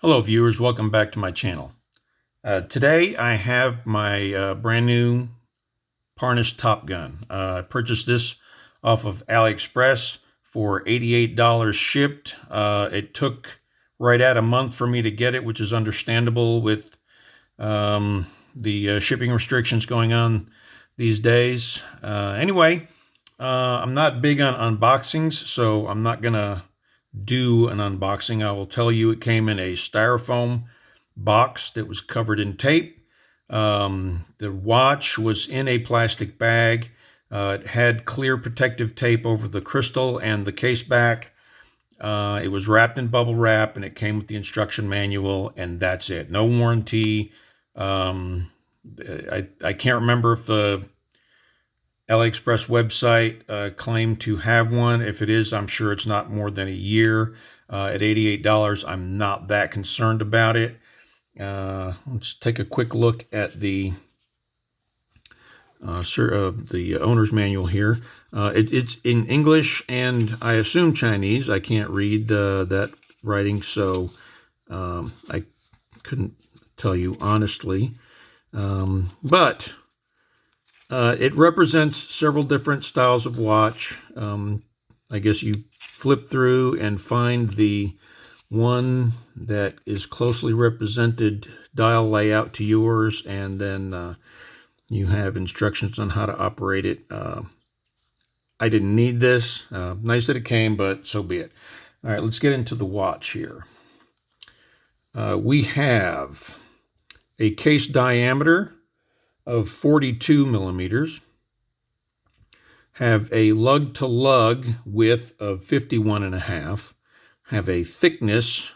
Hello viewers, welcome back to my channel. Today I have my brand new Parnis Top Gun. I purchased this off of AliExpress for $88 shipped. It took right at a month for me to get it, which is understandable with the shipping restrictions going on these days. Anyway, I'm not big on unboxings, so I'm not going to do an unboxing. I will tell you it came in a styrofoam box that was covered in tape. The watch was in a plastic bag. It had clear protective tape over the crystal and the case back. It was wrapped in bubble wrap, and it came with the instruction manual, and that's it. No warranty. I can't remember if the AliExpress website claimed to have one. If it is, I'm sure it's not more than a year. At $88, I'm not that concerned about it. Let's take a quick look at the owner's manual here. It's in English and I assume Chinese. I can't read that writing, so I couldn't tell you honestly. But it represents several different styles of watch. I guess you flip through and find the one that is closely represented dial layout to yours, and then you have instructions on how to operate it. I didn't need this. Nice that it came, but so be it. All right, let's get into the watch here. We have a case diameter of 42 millimeters, have a lug-to-lug width of 51.5, have a thickness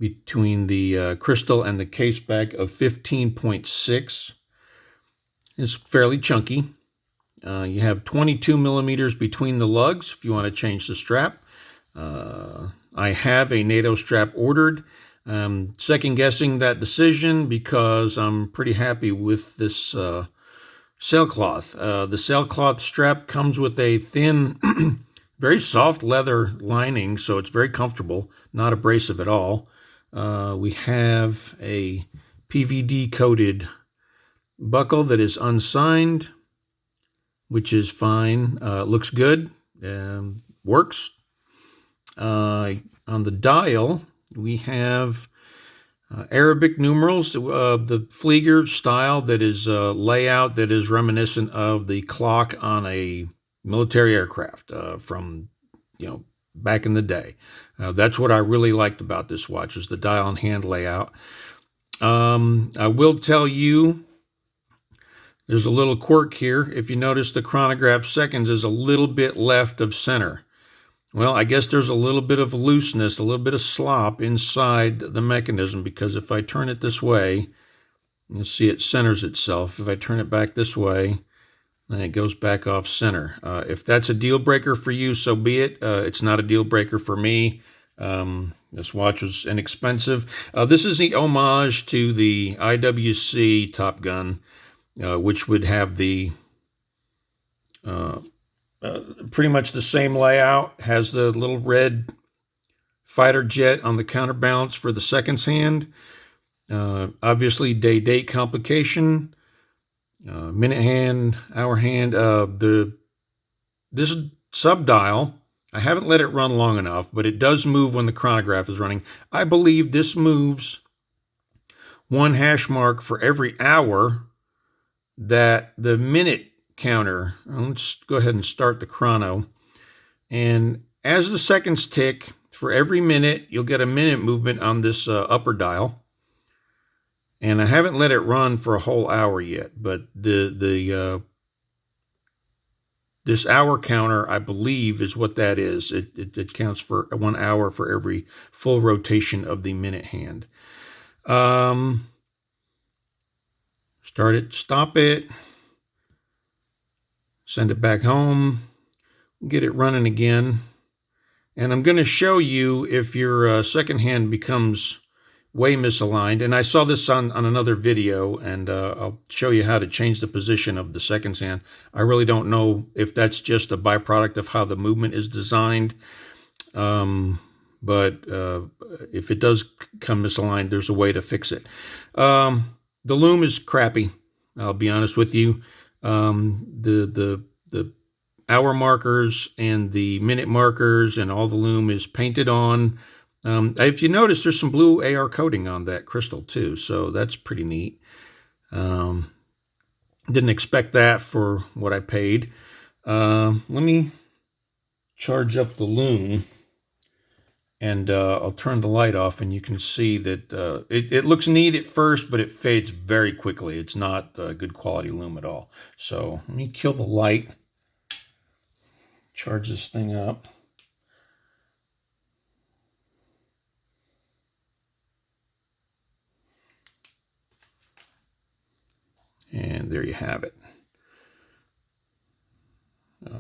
between the crystal and the case back of 15.6. It's fairly chunky. You have 22 millimeters between the lugs if you want to change the strap. I have a NATO strap ordered. Second guessing that decision because I'm pretty happy with this sailcloth. The sailcloth strap comes with a thin, very soft leather lining, so it's very comfortable, not abrasive at all. We have a PVD coated buckle that is unsigned, which is fine. Looks good, works. On the dial, we have Arabic numerals, the Flieger style that is layout that is reminiscent of the clock on a military aircraft from, back in the day. That's what I really liked about this watch, is the dial and hand layout. I will tell you, there's a little quirk here. If you notice, the chronograph seconds is a little bit left of center. Well, I guess there's a little bit of looseness, a little bit of slop inside the mechanism, because if I turn it this way, you'll see it centers itself. If I turn it back this way, then it goes back off center. If that's a deal breaker for you, so be it. It's not a deal breaker for me. This watch was inexpensive. This is the homage to the IWC Top Gun, which would have the pretty much the same layout, has the little red fighter jet on the counterbalance for the seconds hand. Obviously, day-date complication, minute hand, hour hand. This sub-dial, I haven't let it run long enough, but it does move when the chronograph is running. I believe this moves one hash mark for every hour that the minute counter. Let's go ahead and start the chrono. And as the seconds tick, for every minute, you'll get a minute movement on this upper dial. And I haven't let it run for a whole hour yet, but this hour counter, I believe, is what that is. It counts for 1 hour for every full rotation of the minute hand. Start it, stop it. Send it back home, get it running again. And I'm going to show you if your second hand becomes way misaligned. And I saw this on another video, and I'll show you how to change the position of the seconds hand. I really don't know if that's just a byproduct of how the movement is designed. but if it does come misaligned, there's a way to fix it. The Lume is crappy, I'll be honest with you. The hour markers and the minute markers and all the Lume is painted on. If you notice, there's some blue AR coating on that crystal too, so that's pretty neat. Didn't expect that for what I paid. Let me charge up the Lume, and I'll turn the light off, and you can see that it looks neat at first, but it fades very quickly. It's not good quality Lume at all. So let me kill the light, charge this thing up. And there you have it.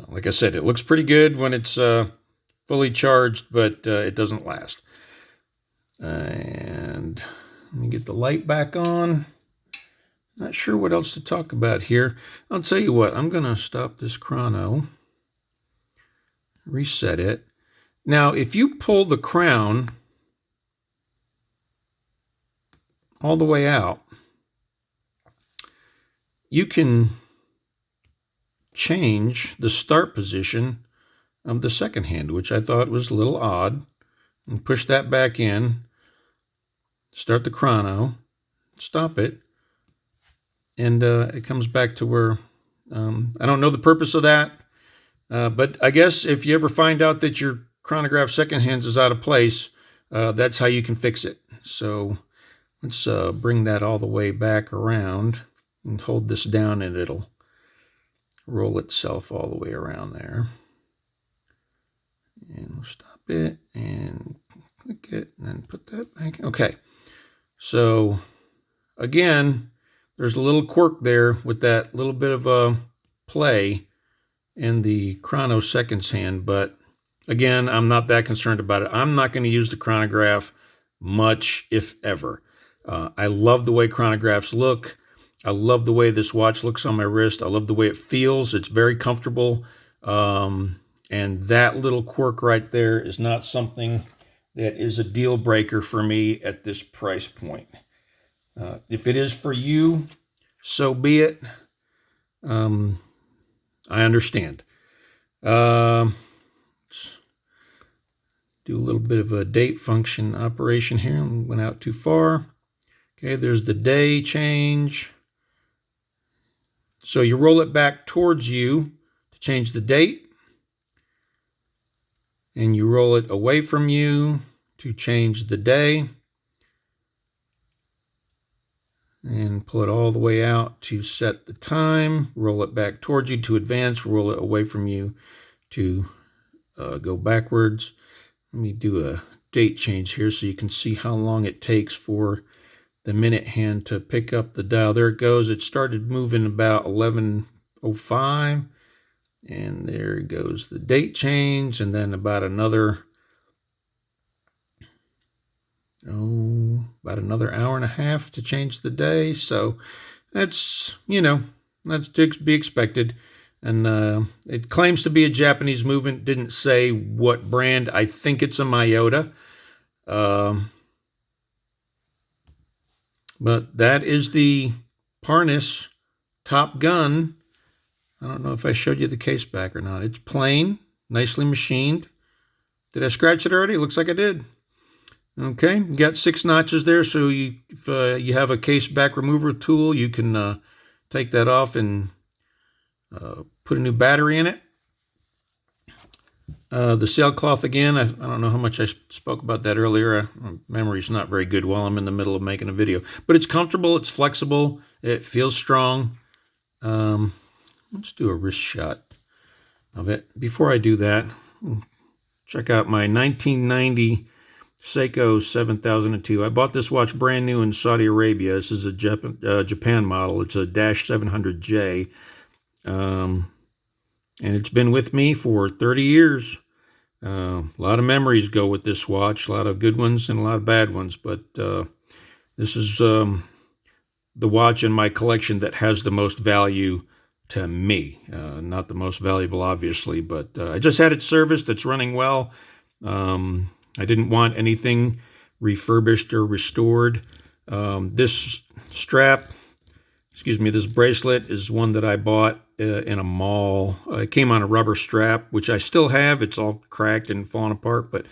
Like I said, it looks pretty good when it's fully charged, but it doesn't last. And let me get the light back on. Not sure what else to talk about here. I'll tell you what, I'm going to stop this chrono, reset it. Now, if you pull the crown all the way out, you can change the start position of the second hand, which I thought was a little odd. And push that back in, start the chrono, stop it, and it comes back to where, I don't know the purpose of that, but I guess if you ever find out that your chronograph second hands is out of place, that's how you can fix it. So let's bring that all the way back around and hold this down, and it'll roll itself all the way around there. And we'll stop it and click it and then put that back. Okay. So again, there's a little quirk there with that little bit of a play in the chrono seconds hand, but again, I'm not that concerned about it. I'm not going to use the chronograph much, if ever. I love the way chronographs look. I love the way this watch looks on my wrist. I love the way it feels. It's very comfortable. And that little quirk right there is not something that is a deal breaker for me at this price point. If it is for you, so be it. I understand. Let's do a little bit of a date function operation here. Went out too far. Okay, there's the day change. So you roll it back towards you to change the date, and you roll it away from you to change the day, and pull it all the way out to set the time. Roll it back towards you to advance, roll it away from you to go backwards. Let me do a date change here so you can see how long it takes for the minute hand to pick up the dial. There it goes. It started moving about 11:05, and there goes the date change, and then about another hour and a half to change the day. So that's, that's to be expected. And it claims to be a Japanese movement. Didn't say what brand. I think it's a Miyota. But that is the Parnis Top Gun. I don't know if I showed you the case back or not. It's plain, nicely machined. Did I scratch it already? It looks like I did. Okay, you got 6 notches there, so if you have a case back remover tool, you can take that off and put a new battery in it. The sailcloth again, I don't know how much I spoke about that earlier. Memory's not very good while I'm in the middle of making a video. But it's comfortable, it's flexible, it feels strong. Let's do a wrist shot of it. Before I do that, check out my 1990 Seiko 7002. I bought this watch brand new in Saudi Arabia. This is a Japan model. It's a -700J. And it's been with me for 30 years. A lot of memories go with this watch, a lot of good ones and a lot of bad ones, but this is the watch in my collection that has the most value to me. Not the most valuable, obviously, but I just had it serviced. It's running well. I didn't want anything refurbished or restored. This strap, this bracelet is one that I bought in a mall. It came on a rubber strap, which I still have. It's all cracked and falling apart, but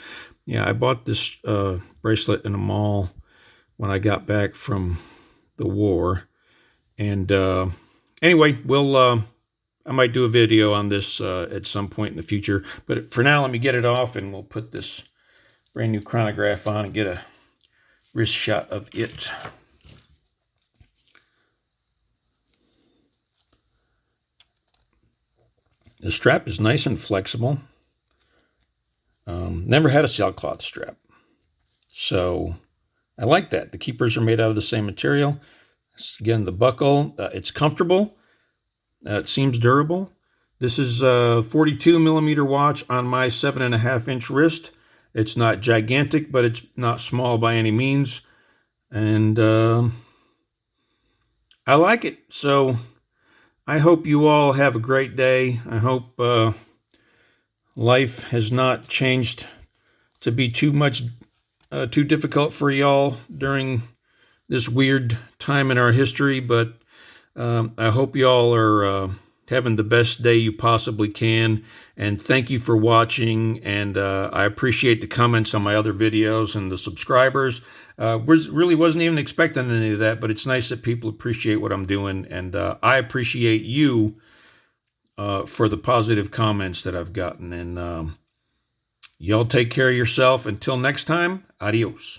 yeah, I bought this bracelet in a mall when I got back from the war. And anyway, I might do a video on this at some point in the future. But for now, let me get it off, and we'll put this brand new chronograph on and get a wrist shot of it. The strap is nice and flexible. Never had a sailcloth strap, so I like that. The keepers are made out of the same material. Again, the buckle, it's comfortable. It seems durable. This is a 42 millimeter watch on my 7.5-inch wrist. It's not gigantic, but it's not small by any means. And I like it. So I hope you all have a great day. I hope life has not changed to be too difficult for y'all during this weird time in our history, but I hope y'all are having the best day you possibly can, and thank you for watching, and I appreciate the comments on my other videos and the subscribers. Really wasn't even expecting any of that, but it's nice that people appreciate what I'm doing, and I appreciate you for the positive comments that I've gotten, and y'all take care of yourself. Until next time, adios.